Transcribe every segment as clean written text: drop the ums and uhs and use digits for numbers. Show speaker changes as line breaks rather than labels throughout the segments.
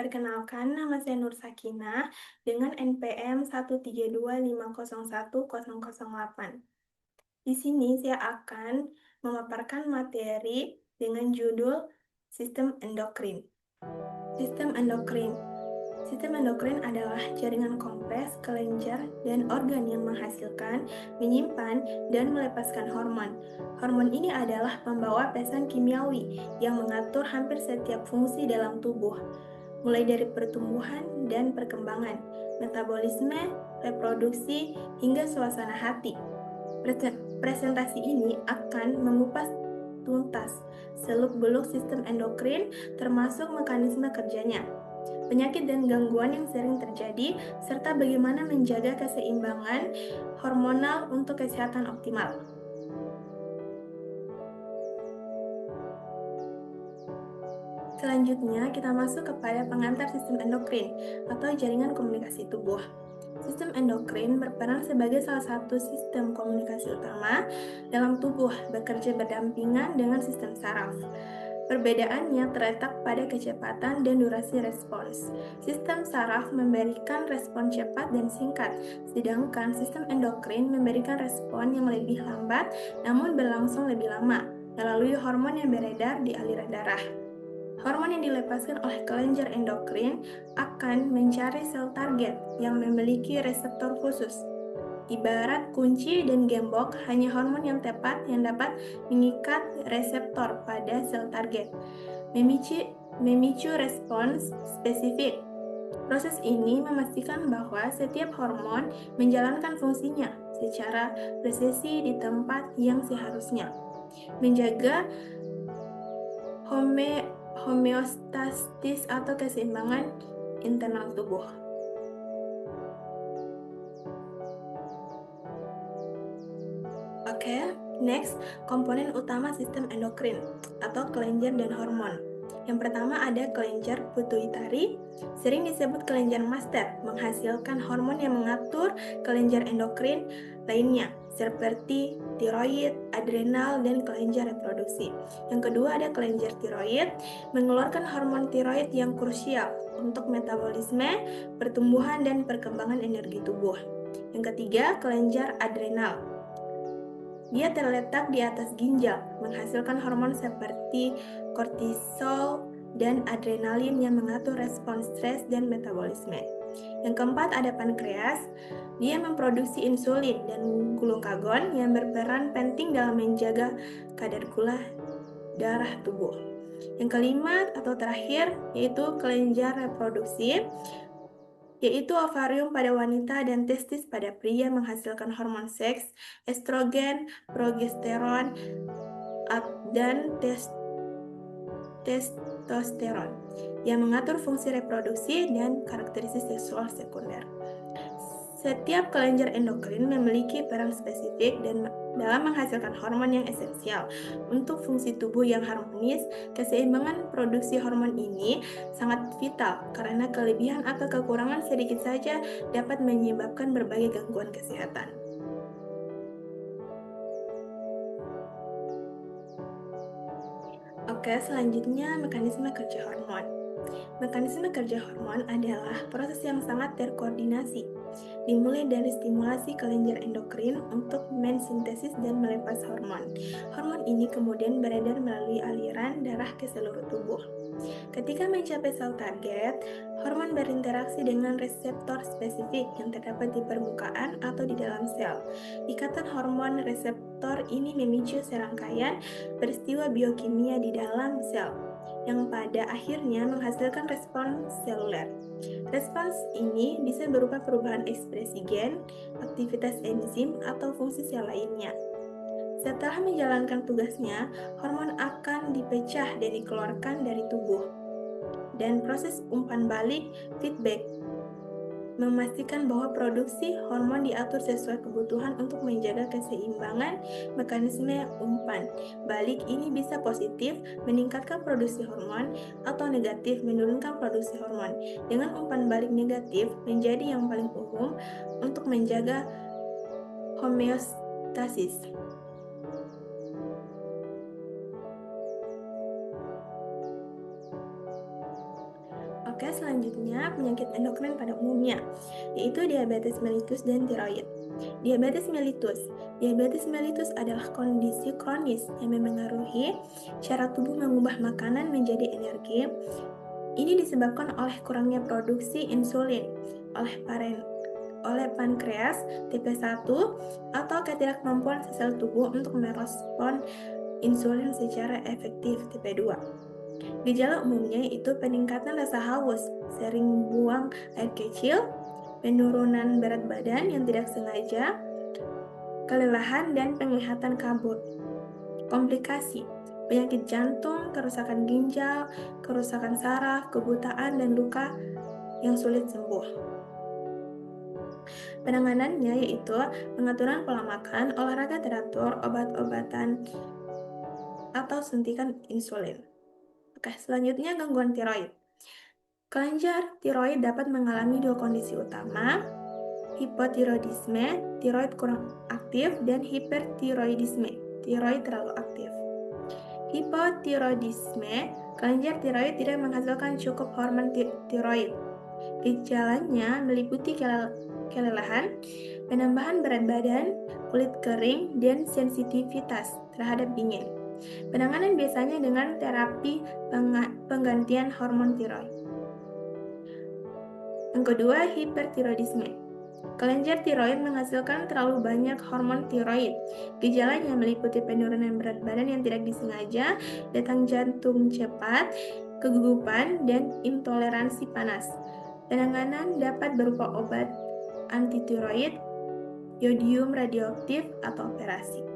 Perkenalkan, nama saya Nur Sakinah dengan NPM 132501008. Di sini saya akan memaparkan materi dengan judul Sistem Endokrin. Sistem endokrin. Sistem endokrin adalah jaringan kompleks kelenjar dan organ yang menghasilkan, menyimpan, dan melepaskan hormon. Hormon ini adalah pembawa pesan kimiawi yang mengatur hampir setiap fungsi dalam tubuh, mulai dari pertumbuhan dan perkembangan, metabolisme, reproduksi, hingga suasana hati. Presentasi ini akan mengupas tuntas seluk-beluk sistem endokrin termasuk mekanisme kerjanya, penyakit dan gangguan yang sering terjadi, serta bagaimana menjaga keseimbangan hormonal untuk kesehatan optimal. Selanjutnya, kita masuk kepada pengantar sistem endokrin atau jaringan komunikasi tubuh. Sistem endokrin berperan sebagai salah satu sistem komunikasi utama dalam tubuh, bekerja berdampingan dengan sistem saraf. Perbedaannya terletak pada kecepatan dan durasi respons. Sistem saraf memberikan respon cepat dan singkat, sedangkan sistem endokrin memberikan respon yang lebih lambat namun berlangsung lebih lama melalui hormon yang beredar di aliran darah. Hormon yang dilepaskan oleh kelenjar endokrin akan mencari sel target yang memiliki reseptor khusus. Ibarat kunci dan gembok, hanya hormon yang tepat yang dapat mengikat reseptor pada sel target, memicu respons spesifik. Proses ini memastikan bahwa setiap hormon menjalankan fungsinya secara presisi di tempat yang seharusnya, menjaga homeostatis atau keseimbangan internal tubuh. Oke, next, komponen utama sistem endokrin atau kelenjar dan hormon. Yang pertama ada kelenjar pituitari, sering disebut kelenjar master, menghasilkan hormon yang mengatur kelenjar endokrin lainnya, seperti tiroid, adrenal, dan kelenjar reproduksi. Yang kedua ada kelenjar tiroid, mengeluarkan hormon tiroid yang krusial untuk metabolisme, pertumbuhan, dan perkembangan energi tubuh. Yang ketiga, kelenjar adrenal. Dia terletak di atas ginjal, menghasilkan hormon seperti kortisol dan adrenalin yang mengatur respons stres dan metabolisme. Yang keempat ada pankreas. Dia memproduksi insulin dan glukagon yang berperan penting dalam menjaga kadar gula darah tubuh. Yang kelima atau terakhir yaitu kelenjar reproduksi, yaitu ovarium pada wanita dan testis pada pria, menghasilkan hormon seks, estrogen, progesteron, dan testosteron yang mengatur fungsi reproduksi dan karakteristik seksual sekunder. Setiap kelenjar endokrin memiliki peran spesifik dan dalam menghasilkan hormon yang esensial untuk fungsi tubuh yang harmonis. Keseimbangan produksi hormon ini sangat vital karena kelebihan atau kekurangan sedikit saja dapat menyebabkan berbagai gangguan kesehatan. Oke, selanjutnya mekanisme kerja hormon. Mekanisme kerja hormon adalah proses yang sangat terkoordinasi, dimulai dari stimulasi kelenjar endokrin untuk mensintesis dan melepas hormon. Hormon ini kemudian beredar melalui aliran darah ke seluruh tubuh. Ketika mencapai sel target, hormon berinteraksi dengan reseptor spesifik yang terdapat di permukaan atau di dalam sel. Ikatan hormon reseptor ini memicu serangkaian peristiwa biokimia di dalam sel, yang pada akhirnya menghasilkan respons seluler. Respons ini bisa berupa perubahan ekspresi gen, aktivitas enzim, atau fungsi sel lainnya. Setelah menjalankan tugasnya, hormon akan dipecah dan dikeluarkan dari tubuh. Dan proses umpan balik, feedback, memastikan bahwa produksi hormon diatur sesuai kebutuhan untuk menjaga keseimbangan mekanisme umpan balik ini bisa positif, meningkatkan produksi hormon, atau negatif, menurunkan produksi hormon. Dengan umpan balik negatif menjadi yang paling umum untuk menjaga homeostasis. Oke, Oke, selanjutnya penyakit endokrin pada umumnya, yaitu diabetes mellitus dan tiroid. Diabetes mellitus. Diabetes mellitus adalah kondisi kronis yang memengaruhi cara tubuh mengubah makanan menjadi energi. Ini disebabkan oleh kurangnya produksi insulin oleh pankreas tipe 1 atau ketidakmampuan sel tubuh untuk merespon insulin secara efektif tipe 2. Gejala umumnya yaitu peningkatan rasa haus, sering buang air kecil, penurunan berat badan yang tidak sengaja, kelelahan dan penglihatan kabut. Komplikasi: penyakit jantung, kerusakan ginjal, kerusakan saraf, kebutaan, dan luka yang sulit sembuh. Penanganannya yaitu pengaturan pola makan, olahraga teratur, obat-obatan, atau suntikan insulin. Oke, selanjutnya gangguan tiroid. Kelenjar tiroid dapat mengalami dua kondisi utama, hipotiroidisme, tiroid kurang aktif, dan hipertiroidisme, tiroid terlalu aktif. Hipotiroidisme, kelenjar tiroid tidak menghasilkan cukup hormon tiroid. Gejalanya meliputi kelelahan, penambahan berat badan, kulit kering, dan sensitivitas terhadap dingin. Penanganan biasanya dengan terapi penggantian hormon tiroid. Yang kedua, hipertiroidisme. Kelenjar tiroid menghasilkan terlalu banyak hormon tiroid. Gejalanya meliputi penurunan berat badan yang tidak disengaja, detak jantung cepat, kegugupan, dan intoleransi panas. Penanganan dapat berupa obat antitiroid, yodium radioaktif, atau operasi.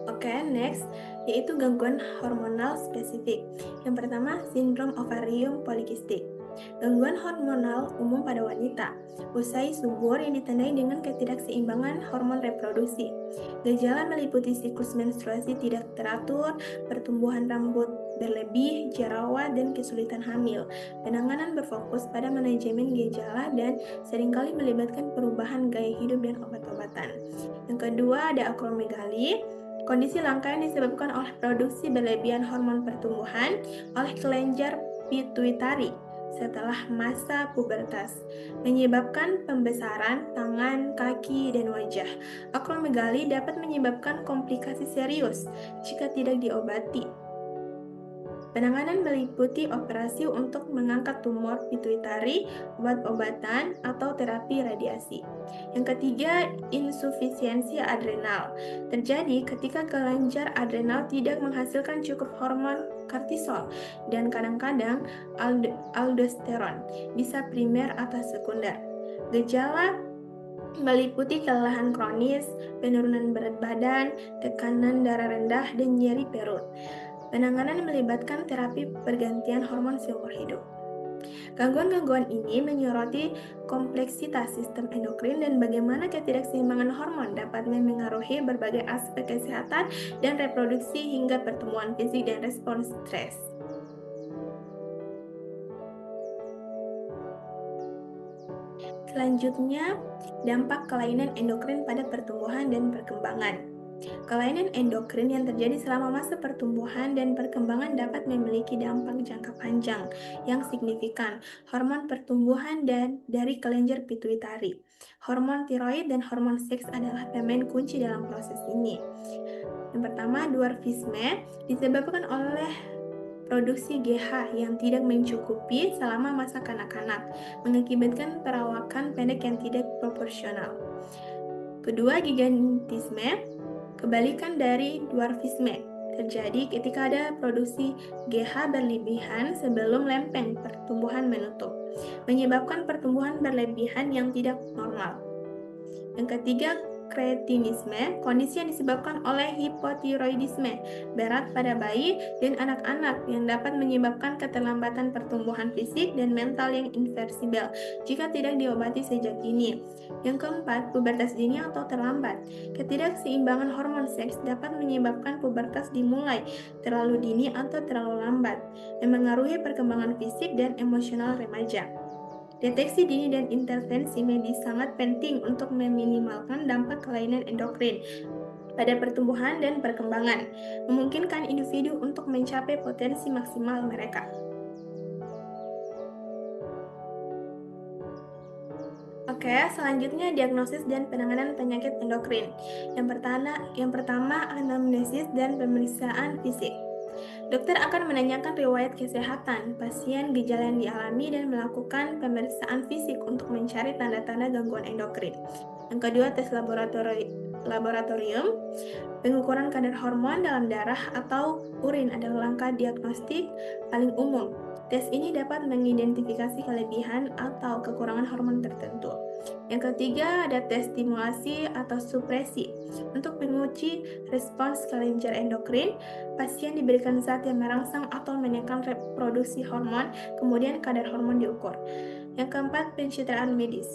Oke, next, yaitu gangguan hormonal spesifik. Yang pertama, sindrom ovarium polikistik. Gangguan hormonal umum pada wanita, usai subur yang ditandai dengan ketidakseimbangan hormon reproduksi. Gejala meliputi siklus menstruasi tidak teratur, pertumbuhan rambut berlebih, jerawat, dan kesulitan hamil. Penanganan berfokus pada manajemen gejala dan seringkali melibatkan perubahan gaya hidup dan obat-obatan. Yang kedua, ada akromegali. Kondisi langka yang disebabkan oleh produksi berlebihan hormon pertumbuhan oleh kelenjar pituitari setelah masa pubertas, menyebabkan pembesaran tangan, kaki, dan wajah. Akromegali dapat menyebabkan komplikasi serius jika tidak diobati. Penanganan meliputi operasi untuk mengangkat tumor pituitari, obat-obatan, atau terapi radiasi. Yang ketiga, insufisiensi adrenal. Terjadi ketika kelenjar adrenal tidak menghasilkan cukup hormon kortisol dan kadang-kadang aldosteron, bisa primer atau sekunder. Gejala meliputi kelelahan kronis, penurunan berat badan, tekanan darah rendah, dan nyeri perut. Penanganan melibatkan terapi pergantian hormon seumur hidup. Gangguan-gangguan ini menyoroti kompleksitas sistem endokrin dan bagaimana ketidakseimbangan hormon dapat memengaruhi berbagai aspek kesehatan dan reproduksi hingga pertumbuhan fisik dan respons stres. Selanjutnya, dampak kelainan endokrin pada pertumbuhan dan perkembangan. Kelainan endokrin yang terjadi selama masa pertumbuhan dan perkembangan dapat memiliki dampak jangka panjang yang signifikan. Hormon pertumbuhan dan dari kelenjar pituitari, hormon tiroid, dan hormon seks adalah pemain kunci dalam proses ini. Yang pertama, dwarfisme disebabkan oleh produksi GH yang tidak mencukupi selama masa kanak-kanak, mengakibatkan perawakan pendek yang tidak proporsional. Kedua, gigantisme, kebalikan dari dwarfisme, terjadi ketika ada produksi GH berlebihan sebelum lempeng pertumbuhan menutup, menyebabkan pertumbuhan berlebihan yang tidak normal. Yang ketiga, kretinisme, kondisi yang disebabkan oleh hipotiroidisme berat pada bayi dan anak-anak yang dapat menyebabkan keterlambatan pertumbuhan fisik dan mental yang irreversibel jika tidak diobati sejak dini. Yang keempat, pubertas dini atau terlambat. Ketidakseimbangan hormon seks dapat menyebabkan pubertas dimulai terlalu dini atau terlalu lambat, memengaruhi perkembangan fisik dan emosional remaja. Deteksi dini dan intervensi medis sangat penting untuk meminimalkan dampak kelainan endokrin. pada pertumbuhan dan perkembangan, memungkinkan individu untuk mencapai potensi maksimal mereka. Oke, selanjutnya diagnosis dan penanganan penyakit endokrin. Yang pertama anamnesis dan pemeriksaan fisik. Dokter akan menanyakan riwayat kesehatan pasien, gejala yang dialami, dan melakukan pemeriksaan fisik untuk mencari tanda-tanda gangguan endokrin. Yang kedua, tes laboratorium. Pengukuran kadar hormon dalam darah atau urin adalah langkah diagnostik paling umum. Tes ini dapat mengidentifikasi kelebihan atau kekurangan hormon tertentu. Yang ketiga, ada tes stimulasi atau supresi. Untuk menguji respons kelenjar endokrin, pasien diberikan zat yang merangsang atau menekan reproduksi hormon, kemudian kadar hormon diukur. Yang keempat, pencitraan medis.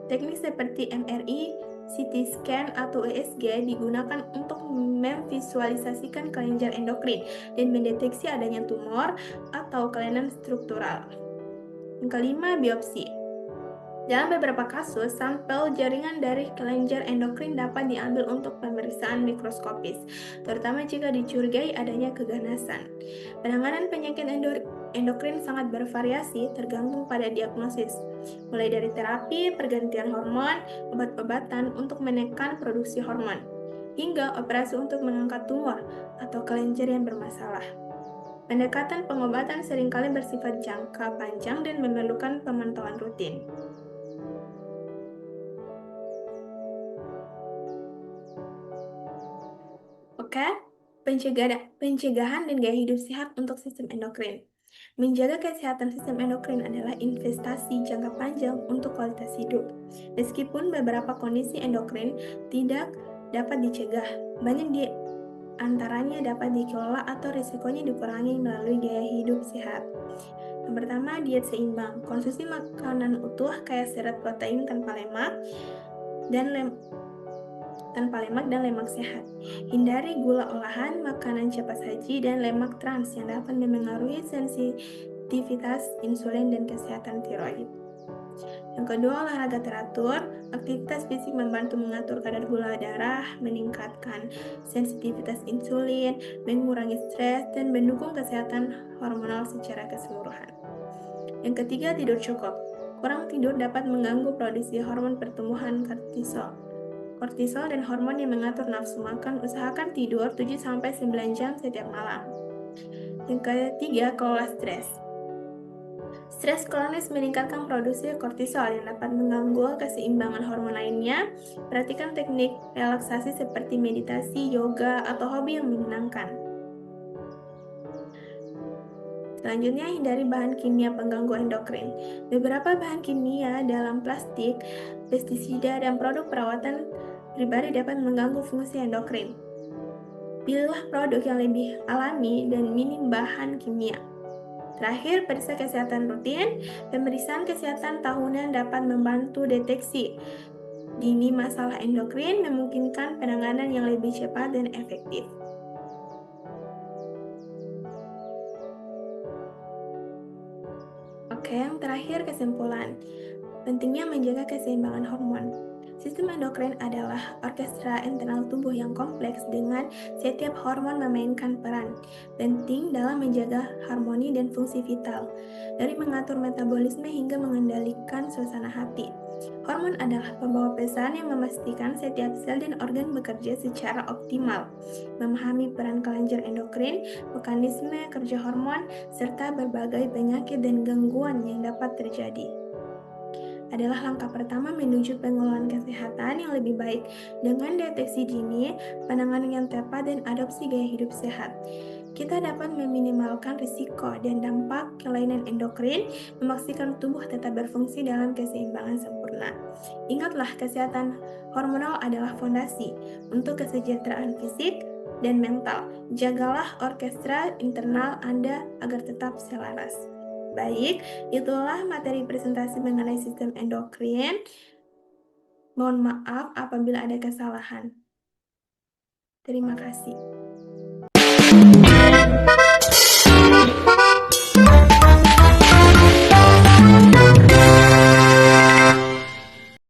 Teknik seperti MRI, CT scan, atau ESG digunakan untuk memvisualisasikan kelenjar endokrin dan mendeteksi adanya tumor atau kelainan struktural. Yang kelima, biopsi. Dalam beberapa kasus, sampel jaringan dari kelenjar endokrin dapat diambil untuk pemeriksaan mikroskopis, terutama jika dicurigai adanya keganasan. Penanganan penyakit endokrin sangat bervariasi tergantung pada diagnosis, mulai dari terapi, pergantian hormon, obat-obatan untuk menekan produksi hormon, hingga operasi untuk mengangkat tumor atau kelenjar yang bermasalah. Pendekatan pengobatan seringkali bersifat jangka panjang dan memerlukan pemantauan rutin. Oke, pencegahan dan gaya hidup sehat untuk sistem endokrin. Menjaga kesehatan sistem endokrin adalah investasi jangka panjang untuk kualitas hidup. Meskipun beberapa kondisi endokrin tidak dapat dicegah, banyak di antaranya dapat dikelola atau risikonya dikurangi melalui gaya hidup sehat. Yang pertama, diet seimbang. Konsumsi makanan utuh kaya serat protein tanpa lemak dan lemak sehat. Hindari gula olahan, makanan cepat saji, dan lemak trans yang dapat memengaruhi sensitivitas insulin dan kesehatan tiroid. Yang kedua, olahraga teratur. Aktivitas fisik membantu mengatur kadar gula darah, meningkatkan sensitivitas insulin, mengurangi stres, dan mendukung kesehatan hormonal secara keseluruhan. Yang ketiga, tidur cukup. Kurang tidur dapat mengganggu produksi hormon pertumbuhan kortisol dan hormon yang mengatur nafsu makan. Usahakan tidur 7-9 jam setiap malam. Yang ketiga, kelola stres. Stres kronis meningkatkan produksi kortisol yang dapat mengganggu keseimbangan hormon lainnya. Perhatikan teknik relaksasi seperti meditasi, yoga, atau hobi yang menyenangkan. Selanjutnya, hindari bahan kimia pengganggu endokrin. Beberapa bahan kimia dalam plastik, pestisida, dan produk perawatan pribadi dapat mengganggu fungsi endokrin. Pilihlah produk yang lebih alami dan minim bahan kimia. Terakhir, periksa kesehatan rutin. Pemeriksaan kesehatan tahunan dapat membantu deteksi dini masalah endokrin, memungkinkan penanganan yang lebih cepat dan efektif. Oke, yang terakhir, kesimpulan. Pentingnya menjaga keseimbangan hormon. Sistem endokrin adalah orkestra internal tubuh yang kompleks dengan setiap hormon memainkan peran penting dalam menjaga harmoni dan fungsi vital, dari mengatur metabolisme hingga mengendalikan suasana hati. Hormon adalah pembawa pesan yang memastikan setiap sel dan organ bekerja secara optimal. Memahami peran kelenjar endokrin, mekanisme kerja hormon, serta berbagai penyakit dan gangguan yang dapat terjadi adalah langkah pertama menuju pengelolaan kesehatan yang lebih baik. Dengan deteksi dini, penanganan yang tepat, dan adopsi gaya hidup sehat, kita dapat meminimalkan risiko dan dampak kelainan endokrin, memastikan tubuh tetap berfungsi dalam keseimbangan sempurna. Ingatlah, kesehatan hormonal adalah fondasi untuk kesejahteraan fisik dan mental. Jagalah orkestra internal Anda agar tetap selaras. Baik, itulah materi presentasi mengenai sistem endokrin. Mohon maaf apabila ada kesalahan. Terima kasih.